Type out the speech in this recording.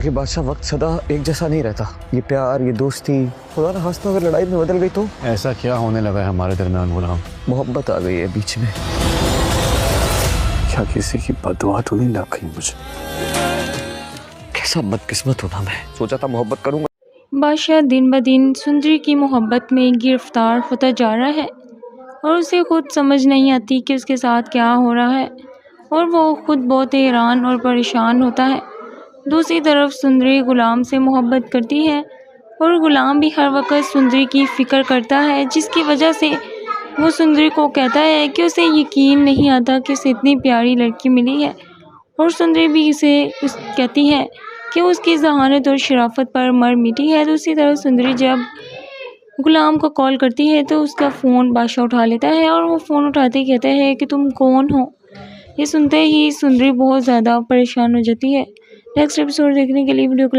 कि बादशाह वक्त सदा एक जैसा नहीं रहता। ये प्यार, ये दोस्ती, खुदा ना खास्ता अगर लड़ाई में बदल गई तो। ऐसा क्या होने लगा है हमारे दरमियान गुलाम? मोहब्बत आ गई है बीच में। क्या किसी की बददुआ तो नहीं लग गई मुझे? कैसा बदकिस्मत हूं ना मैं। सोचा था मोहब्बत करूंगा। बादशाह दिन ब दिन सुंदरी की मोहब्बत में गिरफ्तार होता जा रहा है और उसे खुद समझ नहीं आती कि उसके साथ क्या हो रहा है और वो खुद बहुत हैरान और परेशान होता है। दूसरी तरफ सुंदरी गुलाम से मोहब्बत करती है और गुलाम भी हर वक्त सुंदरी की फ़िक्र करता है, जिसकी वजह से वो सुंदरी को कहता है कि उसे यकीन नहीं आता कि उसे इतनी प्यारी लड़की मिली है। और सुंदरी भी कहती है कि उसकी जहानत और शराफत पर मर मिटी है। दूसरी तरफ सुंदरी जब गुलाम को कॉल करती है तो उसका फ़ोन बादशाह उठा लेता है और वो फ़ोन उठाते ही कहता है कि तुम कौन हो। ये सुनते ही सुंदरी बहुत ज़्यादा परेशान हो जाती है। नेक्स्ट एपिसोड देखने के लिए वीडियो को